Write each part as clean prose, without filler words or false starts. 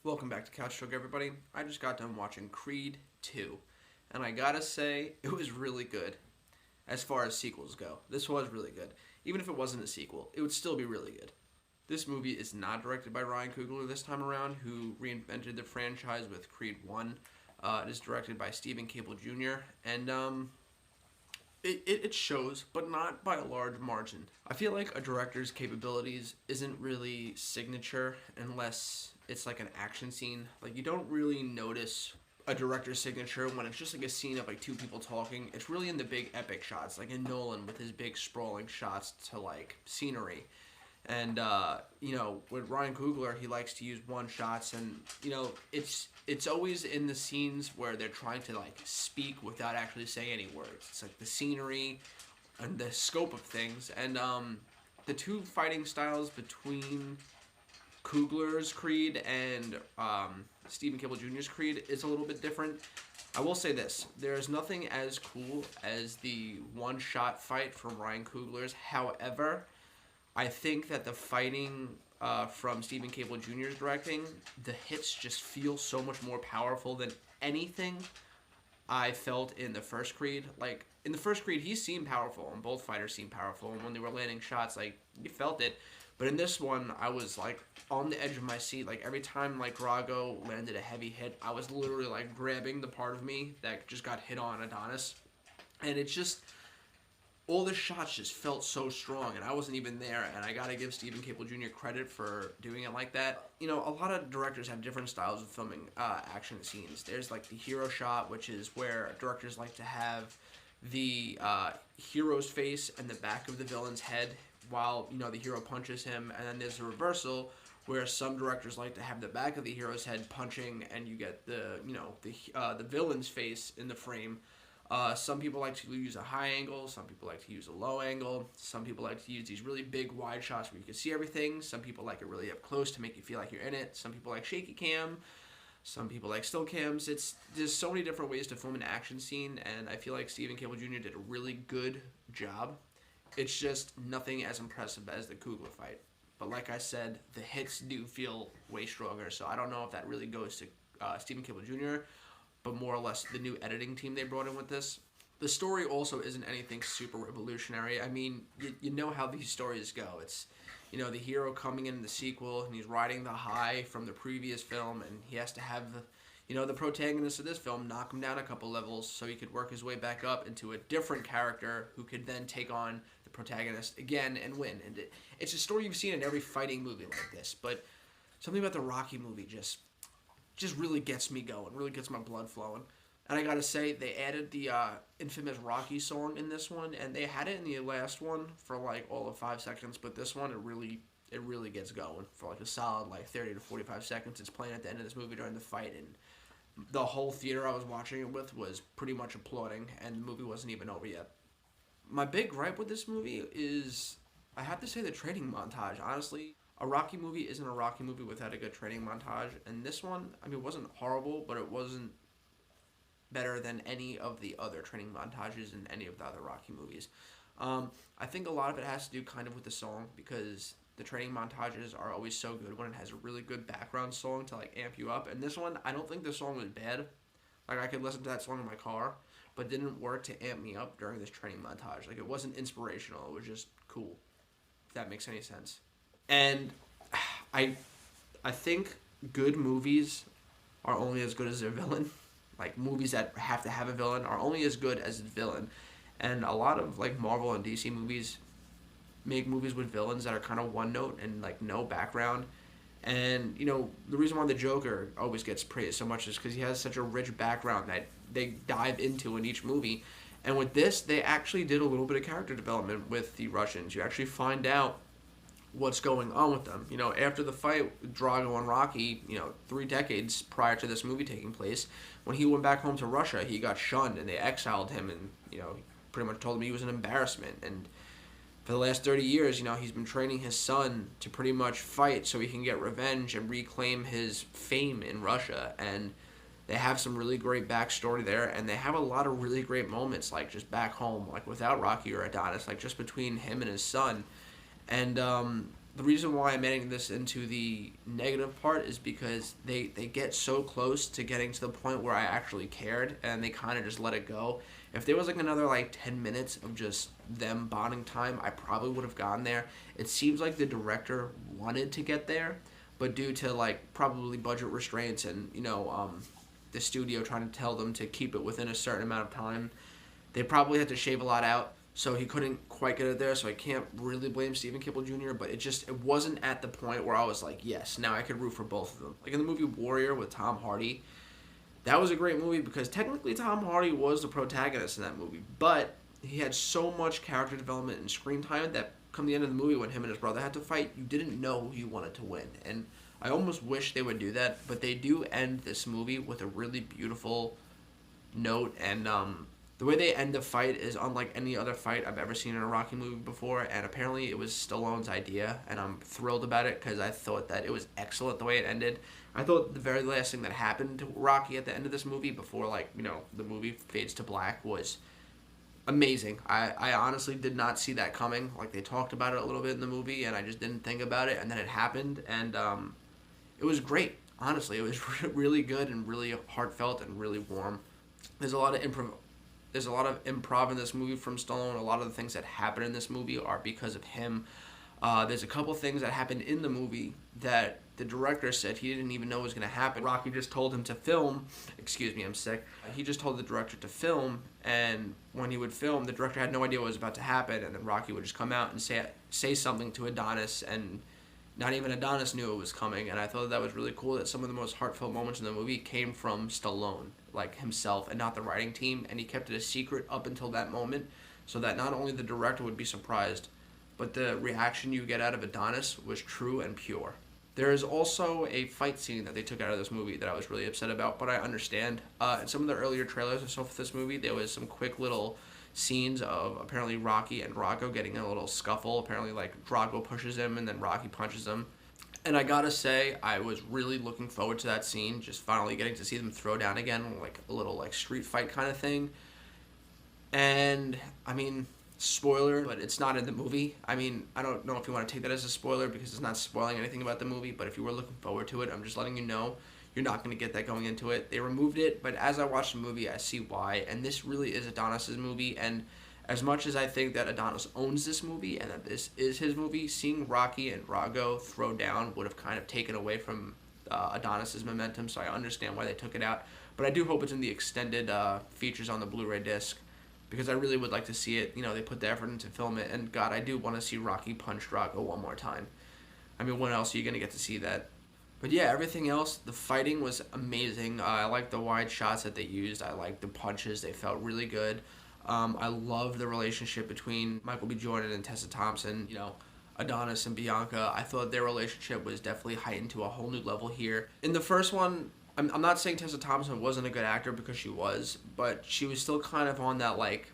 Welcome back to Couch Talk, everybody. I just got done watching Creed 2, and I gotta say, it was really good as far as sequels go. This was really good. Even if it wasn't a sequel, it would still be really good. This movie is not directed by Ryan Coogler this time around, who reinvented the franchise with Creed 1. It is directed by Stephen Cable Jr., and it shows, but not by a large margin. I feel like a director's capabilities isn't really signature unless it's like an action scene. Like, you don't really notice a director's signature when it's just like a scene of like two people talking. It's really in the big epic shots, like in Nolan with his big sprawling shots to like scenery. And with Ryan Coogler, he likes to use one shots, and it's always in the scenes where they're trying to like speak without actually saying any words. It's like the scenery and the scope of things, and the two fighting styles between Coogler's Creed and Stephen Cable Jr.'s Creed is a little bit different. I will say this: there's nothing as cool as the one-shot fight from Ryan Coogler's. However, I think that the fighting from Stephen Cable Jr.'s directing, the hits just feel so much more powerful than anything I felt in the first Creed. Like, in the first Creed, he seemed powerful, and both fighters seemed powerful, and when they were landing shots, like, you felt it. But in this one, I was, like, on the edge of my seat. Like, every time, like, Drago landed a heavy hit, I was literally, like, grabbing the part of me that just got hit on Adonis. And it's just, all the shots just felt so strong, and I wasn't even there, and I gotta give Stephen Cable Jr. credit for doing it like that. You know, a lot of directors have different styles of filming action scenes. There's, like, the hero shot, which is where directors like to have the hero's face and the back of the villain's head while, the hero punches him, and then there's a reversal where some directors like to have the back of the hero's head punching, and you get the villain's face in the frame. Some people like to use a high angle, some people like to use a low angle, some people like to use these really big wide shots where you can see everything, some people like it really up close to make you feel like you're in it, some people like shaky cam, some people like still cams. There's so many different ways to film an action scene, and I feel like Stephen Cable Jr. did a really good job. It's just nothing as impressive as the Coogler fight. But like I said, the hits do feel way stronger, so I don't know if that really goes to Stephen Cable Jr., but more or less the new editing team they brought in with this. The story also isn't anything super revolutionary. I mean, you know how these stories go. It's, the hero coming in the sequel, and he's riding the high from the previous film, and he has to have the protagonist of this film knock him down a couple levels so he could work his way back up into a different character who could then take on the protagonist again and win. And it's a story you've seen in every fighting movie like this, but something about the Rocky movie just really gets me going, really gets my blood flowing. And I gotta say, they added the infamous Rocky song in this one, and they had it in the last one for like all of 5 seconds, but this one, it really gets going for like a solid like 30 to 45 seconds. It's playing at the end of this movie during the fight, and the whole theater I was watching it with was pretty much applauding, and the movie wasn't even over yet. My big gripe with this movie is, I have to say, the training montage. Honestly, a Rocky movie isn't a Rocky movie without a good training montage, and this one, it wasn't horrible, but it wasn't better than any of the other training montages in any of the other Rocky movies. I think a lot of it has to do kind of with the song, because the training montages are always so good when it has a really good background song to like amp you up, and this one, I don't think the song was bad. Like, I could listen to that song in my car, but it didn't work to amp me up during this training montage. Like, it wasn't inspirational, it was just cool, if that makes any sense. And I think good movies are only as good as their villain. Like, movies that have to have a villain are only as good as its villain. And a lot of like Marvel and DC movies make movies with villains that are kind of one note and like no background. And the reason why the Joker always gets praised so much is because he has such a rich background that they dive into in each movie. And with this, they actually did a little bit of character development with the Russians. You actually find out what's going on with them. After the fight with Drago and Rocky, 3 decades prior to this movie taking place, when he went back home to Russia, he got shunned and they exiled him, and pretty much told him he was an embarrassment. And for the last 30 years, he's been training his son to pretty much fight so he can get revenge and reclaim his fame in Russia. And they have some really great backstory there, and they have a lot of really great moments, like just back home, like without Rocky or Adonis, like just between him and his son. And The reason why I'm adding this into the negative part is because they get so close to getting to the point where I actually cared, and they kind of just let it go. If there was like another like 10 minutes of just them bonding time, I probably would have gone there. It seems like the director wanted to get there, but due to like probably budget restraints and the studio trying to tell them to keep it within a certain amount of time, they probably had to shave a lot out. So he couldn't quite get it there, so I can't really blame Stephen Caple Jr., but it wasn't at the point where I was like, yes, now I could root for both of them. Like in the movie Warrior with Tom Hardy, that was a great movie because technically Tom Hardy was the protagonist in that movie, but he had so much character development and screen time that come the end of the movie when him and his brother had to fight, you didn't know who you wanted to win. And I almost wish they would do that, but they do end this movie with a really beautiful note, and the way they end the fight is unlike any other fight I've ever seen in a Rocky movie before, and apparently it was Stallone's idea, and I'm thrilled about it because I thought that it was excellent the way it ended. I thought the very last thing that happened to Rocky at the end of this movie before, the movie fades to black was amazing. I honestly did not see that coming. Like, they talked about it a little bit in the movie, and I just didn't think about it, and then it happened, and it was great. Honestly, it was really good and really heartfelt and really warm. There's a lot of improv in this movie from Stallone. A lot of the things that happen in this movie are because of him. There's a couple things that happened in the movie that the director said he didn't even know was going to happen. Rocky just told him to film. Excuse me, I'm sick. He just told the director to film, and when he would film, the director had no idea what was about to happen, and then Rocky would just come out and say something to Adonis, and not even Adonis knew it was coming. And I thought that was really cool that some of the most heartfelt moments in the movie came from Stallone, like himself, and not the writing team, and he kept it a secret up until that moment so that not only the director would be surprised, but the reaction you get out of Adonis was true and pure. There is also a fight scene that they took out of this movie that I was really upset about, but I understand. In some of the earlier trailers I saw for this movie, there was some quick little scenes of apparently Rocky and Drago getting in a little scuffle. Apparently, like, Drago pushes him and then Rocky punches him. And I gotta say, I was really looking forward to that scene, just finally getting to see them throw down again, like a little like street fight kind of thing. And, I mean, spoiler, but it's not in the movie. I mean, I don't know if you want to take that as a spoiler because it's not spoiling anything about the movie, but if you were looking forward to it, I'm just letting you know you're not going to get that going into it. They removed it, but as I watch the movie, I see why, and this really is Adonis's movie, and as much as I think that Adonis owns this movie and that this is his movie, seeing Rocky and Drago throw down would have kind of taken away from Adonis's momentum, so I understand why they took it out. But I do hope it's in the extended features on the Blu-ray disc, because I really would like to see it. You know, they put the effort into film it, and God, I do want to see Rocky punch Drago one more time. I mean, when else are you going to get to see that? But yeah, everything else, the fighting was amazing. I like the wide shots that they used. I like the punches. They felt really good. I love the relationship between Michael B. Jordan and Tessa Thompson, Adonis and Bianca. I thought their relationship was definitely heightened to a whole new level here. In the first one, I'm not saying Tessa Thompson wasn't a good actor, because she was, but she was still kind of on that, like,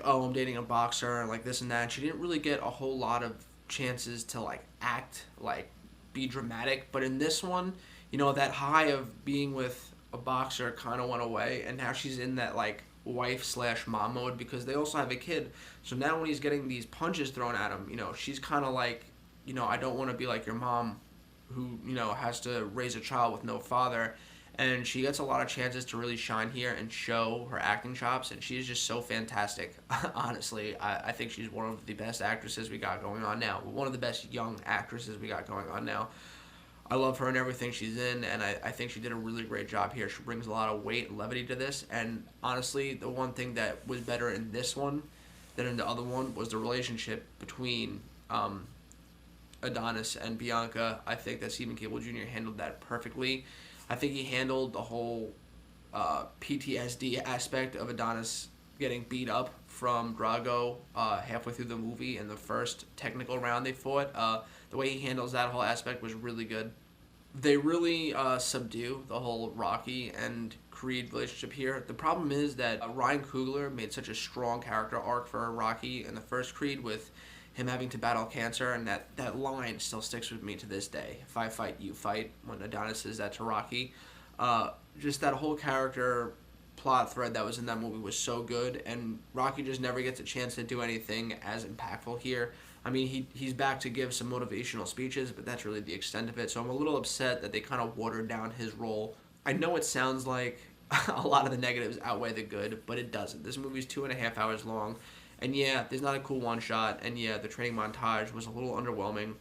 oh, I'm dating a boxer, and like this and that. She didn't really get a whole lot of chances to, like, act, like, be dramatic. But in this one, that high of being with a boxer kind of went away, and now she's in that, like, wife/mom mode, because they also have a kid. So now when he's getting these punches thrown at him, she's kind of like, I don't want to be like your mom who, has to raise a child with no father. And she gets a lot of chances to really shine here and show her acting chops, and she's just so fantastic. Honestly, I think she's one of the best actresses we got going on now. One of the best young actresses we got going on now. I love her and everything she's in, and I think she did a really great job here. She brings a lot of weight and levity to this, and honestly, the one thing that was better in this one than in the other one was the relationship between Adonis and Bianca. I think that Stephen Caple Jr. handled that perfectly. I think he handled the whole PTSD aspect of Adonis getting beat up from Drago halfway through the movie in the first technical round they fought. The way he handles that whole aspect was really good. They really subdue the whole Rocky and Creed relationship here. The problem is that Ryan Coogler made such a strong character arc for Rocky in the first Creed, with him having to battle cancer, and that line still sticks with me to this day. If I fight, you fight, when Adonis says that to Rocky. Just that whole character plot thread that was in that movie was so good, and Rocky just never gets a chance to do anything as impactful here. I mean, he's back to give some motivational speeches, but that's really the extent of it. So I'm a little upset that they kind of watered down his role. I know it sounds like a lot of the negatives outweigh the good, but it doesn't. This movie's 2.5 hours long, and yeah, there's not a cool one shot, and yeah, the training montage was a little underwhelming.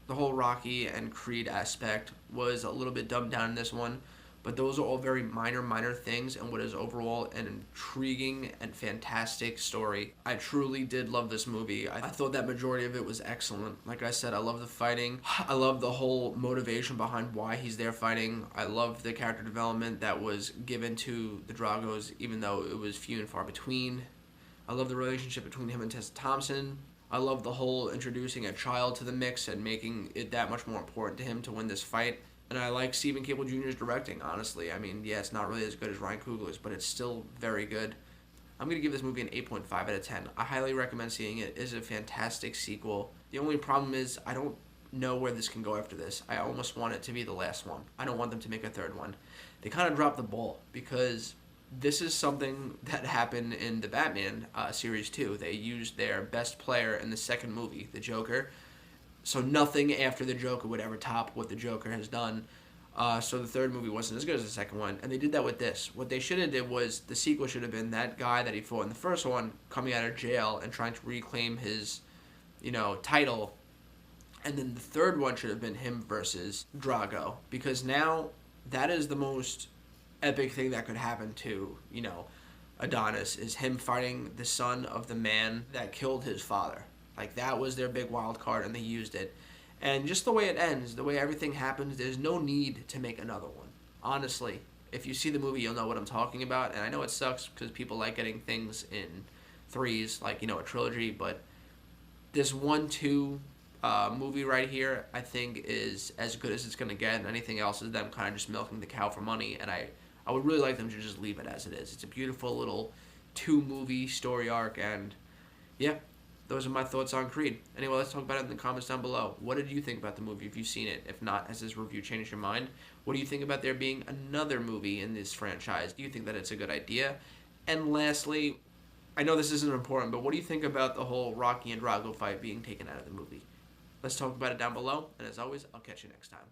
The whole Rocky and Creed aspect was a little bit dumbed down in this one, but those are all very minor things and what is overall an intriguing and fantastic story. I truly did love this movie. I thought that majority of it was excellent. Like I said, I love the fighting. I love the whole motivation behind why he's there fighting. I love the character development that was given to the Dragos, even though it was few and far between. I love the relationship between him and Tessa Thompson. I love the whole introducing a child to the mix and making it that much more important to him to win this fight. And I like Stephen Cable Jr.'s directing, honestly. I mean, yeah, it's not really as good as Ryan Coogler's, but it's still very good. I'm going to give this movie an 8.5 out of 10. I highly recommend seeing it. It is a fantastic sequel. The only problem is I don't know where this can go after this. I almost want it to be the last one. I don't want them to make a third one. They kind of dropped the ball because this is something that happened in the Batman Series 2. They used their best player in the second movie, the Joker. So nothing after the Joker would ever top what the Joker has done. So the third movie wasn't as good as the second one. And they did that with this. What they should have did was the sequel should have been that guy that he fought in the first one coming out of jail and trying to reclaim his, title. And then the third one should have been him versus Drago. Because now that is the most epic thing that could happen to, Adonis, is him fighting the son of the man that killed his father. Like, that was their big wild card, and they used it. And just the way it ends, the way everything happens, there's no need to make another one. Honestly, if you see the movie, you'll know what I'm talking about. And I know it sucks because people like getting things in threes, like, a trilogy. But this 1-2 movie right here, I think, is as good as it's going to get. And anything else is them kind of just milking the cow for money. And I would really like them to just leave it as it is. It's a beautiful little 2-movie story arc. And, yeah. Those are my thoughts on Creed. Anyway, let's talk about it in the comments down below. What did you think about the movie if you've seen it? If not, has this review changed your mind? What do you think about there being another movie in this franchise? Do you think that it's a good idea? And lastly, I know this isn't important, but what do you think about the whole Rocky and Drago fight being taken out of the movie? Let's talk about it down below. And as always, I'll catch you next time.